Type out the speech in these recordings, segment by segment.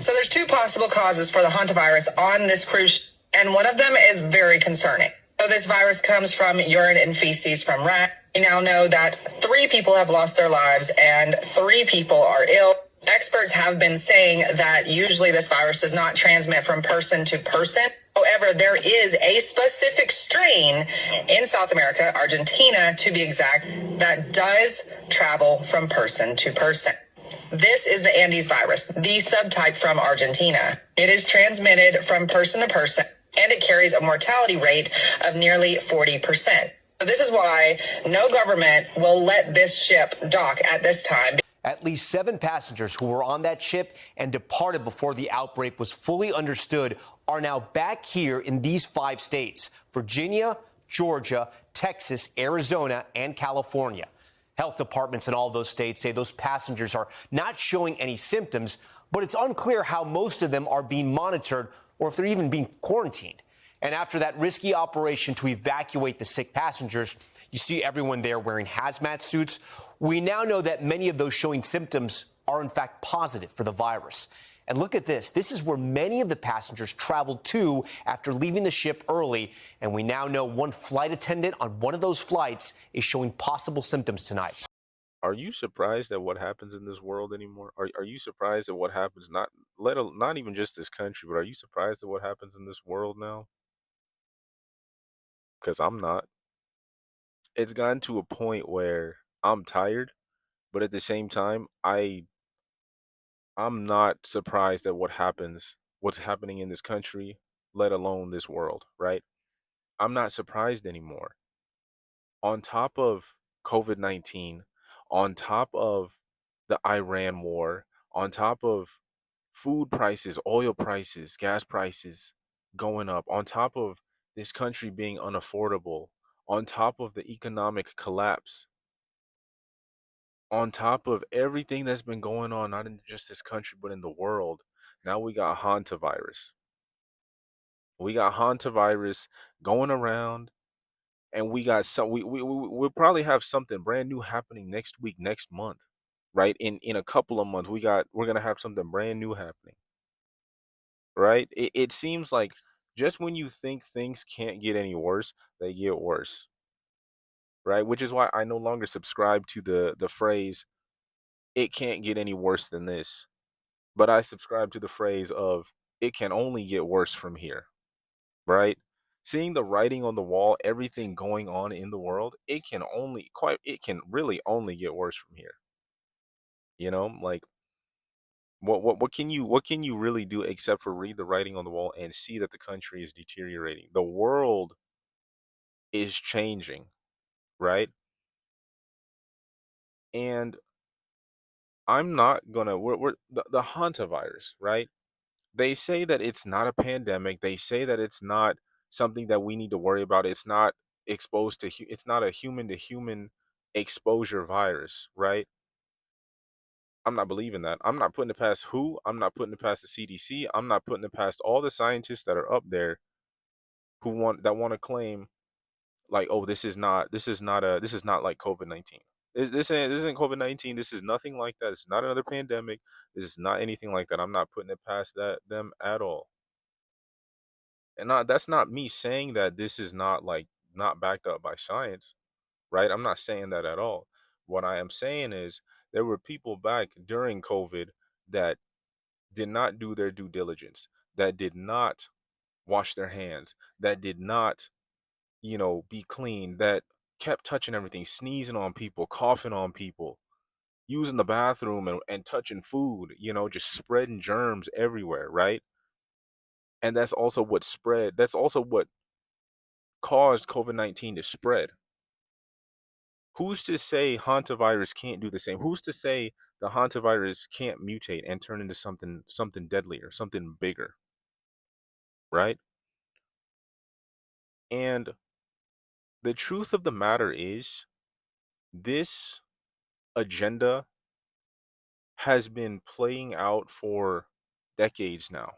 So there's two possible causes for the hantavirus on this cruise, and one of them is very concerning. So this virus comes from urine and feces from rats. We now know that 3 people have lost their lives and 3 people are ill. Experts have been saying that usually this virus does not transmit from person to person. However, there is a specific strain in South America, Argentina to be exact, that does travel from person to person. This is the Andes virus, the subtype from Argentina. It is transmitted from person to person, and it carries a mortality rate of nearly 40%. So this is why no government will let this ship dock at this time. At least 7 passengers who were on that ship and departed before the outbreak was fully understood are now back here in these 5 states: Virginia, Georgia, Texas, Arizona, and California. Health departments in all those states say those passengers are not showing any symptoms, but it's unclear how most of them are being monitored or if they're even being quarantined. And after that risky operation to evacuate the sick passengers, you see everyone there wearing hazmat suits. We now know that many of those showing symptoms are in fact positive for the virus. And look at this. This is where many of the passengers traveled to after leaving the ship early. And we now know one flight attendant on one of those flights is showing possible symptoms tonight. Are you surprised at what happens in this world anymore? Are you surprised at what happens, not even just this country, but are you surprised at what happens in this world now? Because I'm not. It's gotten to a point where I'm tired, but at the same time, I'm not surprised at what's happening in this country, let alone this world, right? I'm not surprised anymore. On top of COVID-19, on top of the Iran war, on top of food prices, oil prices, gas prices going up, on top of this country being unaffordable, on top of the economic collapse, on top of everything that's been going on, not in just this country, but in the world, now we got hantavirus. We got hantavirus going around, and we got some. We'll probably have something brand new happening next week, next month, right? In a couple of months, we're gonna have something brand new happening, right? It seems like just when you think things can't get any worse, they get worse, right? Which is why I no longer subscribe to the phrase "it can't get any worse than this," but I subscribe to the phrase of "it can only get worse from here," right? Seeing the writing on the wall, everything going on in the world, it can really only get worse from here. You know, like what can you really do except for read the writing on the wall and see that the country is deteriorating. The world is changing, right? And I'm not gonna we're the hantavirus, right? They say that it's not a pandemic. They say that it's not something that we need to worry about. It's not it's not a human to human exposure virus, right? I'm not believing that. I'm not putting it past who. I'm not putting it past the CDC. I'm not putting it past all the scientists that are up there who want to claim like, oh, this is not like COVID-19. This isn't COVID-19. This is nothing like that. It's not another pandemic. This is not anything like that. I'm not putting it past them at all. And that's not me saying that this is not like not backed up by science, right? I'm not saying that at all. What I am saying is there were people back during COVID that did not do their due diligence, that did not wash their hands, that did not, be clean, that kept touching everything, sneezing on people, coughing on people, using the bathroom and touching food, just spreading germs everywhere, right? And that's also what caused COVID-19 to spread. Who's to say hantavirus can't do the same? Who's to say the hantavirus can't mutate and turn into something deadlier, something bigger, right? And the truth of the matter is this agenda has been playing out for decades now.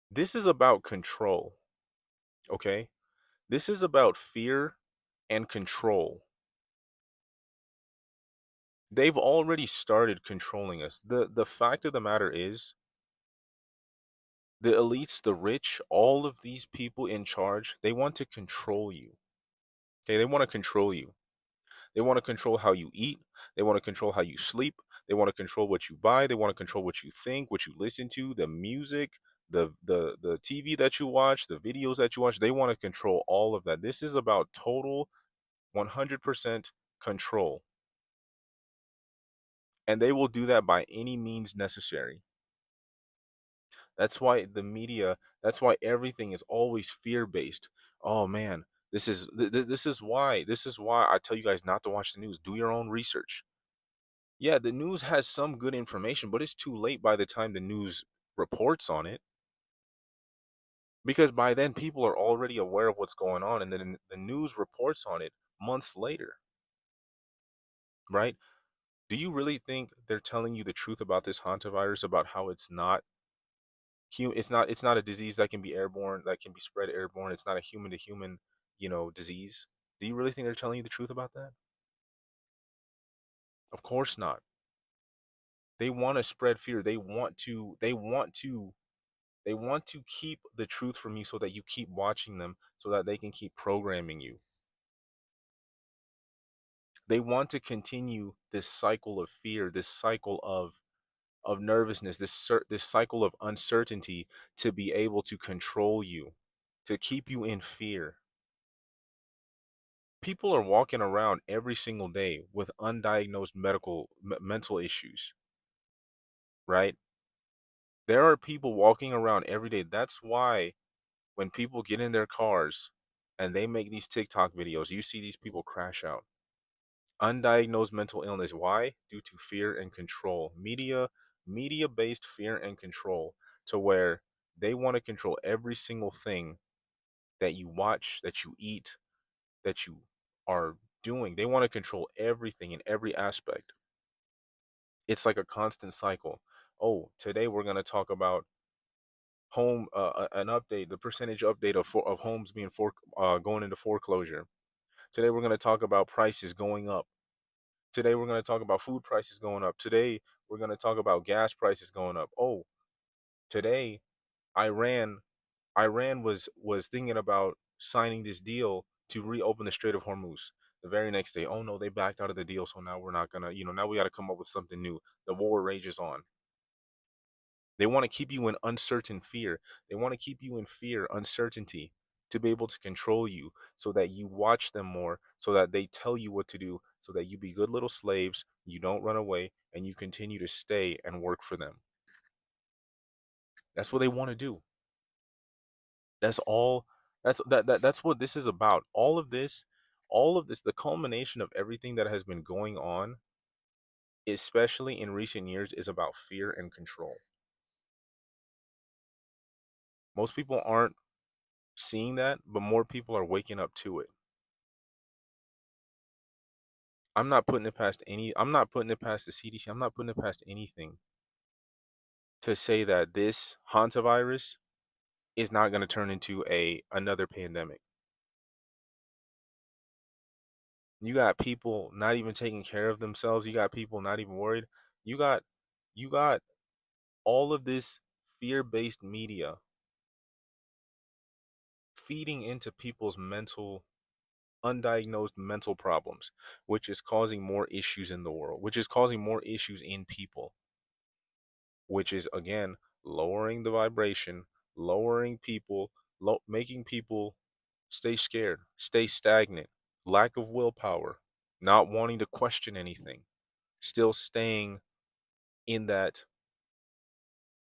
This is about control, okay? This is about fear and control. They've already started controlling us. The fact of the matter is, the elites, the rich, all of these people in charge, they want to control you. Okay, they want to control you. They want to control how you eat. They want to control how you sleep. They want to control what you buy. They want to control what you think, what you listen to, the music, the TV that you watch, the videos that you watch. They want to control all of that. This is about total 100% control. And they will do that by any means necessary. That's why the media, that's why everything is always fear-based. Oh man, this is why I tell you guys not to watch the news. Do your own research. Yeah, the news has some good information, but it's too late by the time the news reports on it, because by then people are already aware of what's going on, and then the news reports on it months later, right? Do you really think they're telling you the truth about this hantavirus, about how it's not a disease that can be airborne, that can be spread airborne. It's not a human to human, disease. Do you really think they're telling you the truth about that? Of course not. They want to spread fear. They want to keep the truth from you so that you keep watching them, so that they can keep programming you. They want to continue this cycle of fear, this cycle of nervousness, this cycle of uncertainty, to be able to control you, to keep you in fear. People are walking around every single day with undiagnosed mental issues, right? There are people walking around every day. That's why when people get in their cars and they make these TikTok videos, you see these people crash out. Undiagnosed mental illness. Why? Due to fear and control. Media based fear and control, to where they want to control every single thing that you watch, that you eat, that you are doing. They want to control everything in every aspect. It's like a constant cycle. Oh, today we're going to talk about an update, the percentage update of homes being going into foreclosure. Today we're going to talk about prices going up. Today we're going to talk about food prices going up. Today we're going to talk about gas prices going up. Oh, today Iran Iran was thinking about signing this deal to reopen the Strait of Hormuz. The very next day, oh no, they backed out of the deal, so now we're not gonna, now we got to come up with something new. The war rages on. They want to keep you in uncertain fear. They want to keep you in fear, uncertainty, to be able to control you, so that you watch them more, so that they tell you what to do, so that you be good little slaves, you don't run away, and you continue to stay and work for them. That's what they want to do. That's all. That's what this is about. All of this, the culmination of everything that has been going on, especially in recent years, is about fear and control. Most people aren't seeing that, but more people are waking up to it. I'm not putting it past the CDC. I'm not putting it past anything to say that this hantavirus is not going to turn into another pandemic. You got people not even taking care of themselves. You got people not even worried. You got you got all of this fear-based media feeding into people's undiagnosed mental problems, which is causing more issues in the world, which is causing more issues in people, which is again lowering the vibration, lowering people, making people stay scared, stay stagnant, lack of willpower, not wanting to question anything, still staying in that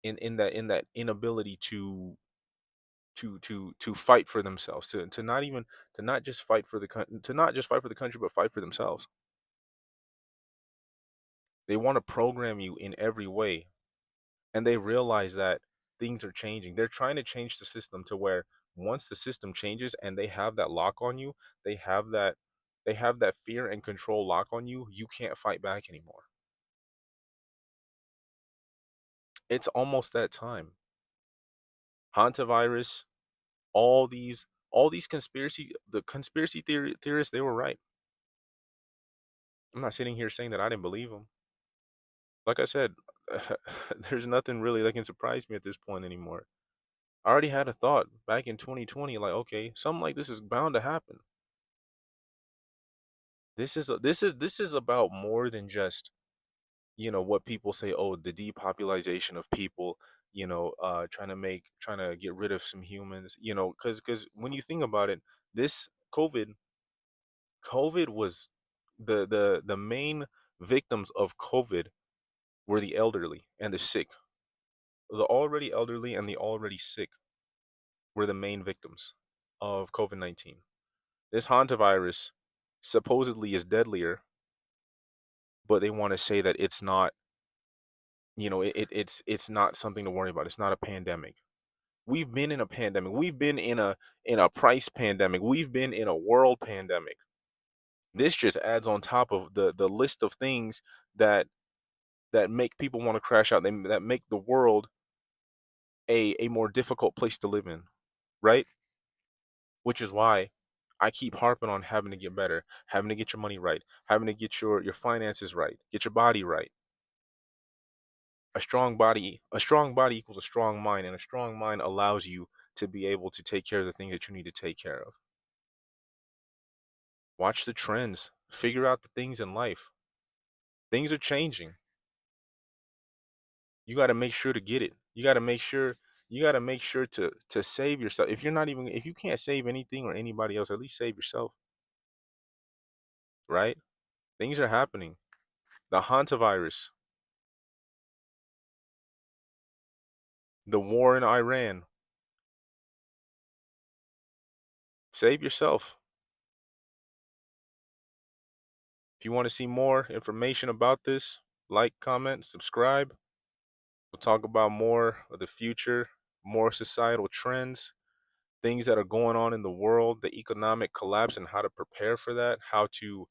in that inability to fight for themselves, to not even to not just fight for the to not just fight for the country, but fight for themselves. They want to program you in every way, and they realize that things are changing. They're trying to change the system to where once the system changes and they have that lock on you, they have that fear and control lock on you, you can't fight back anymore. It's almost that time. Hantavirus, all these conspiracy theorists, they were right. I'm not sitting here saying that I didn't believe him. Like I said, there's nothing really that can surprise me at this point anymore. I already had a thought back in 2020, like, okay, something like this is bound to happen. This is about more than just, what people say, oh, the depopulation of people, trying to get rid of some humans, because when you think about it, this COVID was the main victims of COVID were the elderly and the sick. The already elderly and the already sick were the main victims of COVID-19. This hantavirus supposedly is deadlier, but they want to say that it's not, it's not something to worry about. It's not a pandemic. We've been in a pandemic. We've been in a price pandemic. We've been in a world pandemic. This just adds on top of the list of things that that make people want to crash out. That make the world a more difficult place to live in, right? Which is why I keep harping on having to get better, having to get your money right, having to get your finances right, get your body right. A strong body equals a strong mind, and a strong mind allows you to be able to take care of the things that you need to take care of. Watch the trends, figure out the things in life. Things are changing. You got to make sure to get it. You got to make sure to save yourself. If you can't save anything or anybody else, at least save yourself, right? Things are happening. The hantavirus, the war in Iran. Save yourself. If you want to see more information about this, like, comment, subscribe. We'll talk about more of the future, more societal trends, things that are going on in the world, the economic collapse, and how to prepare for that, how to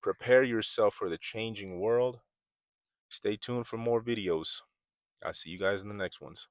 prepare yourself for the changing world. Stay tuned for more videos. I'll see you guys in the next ones.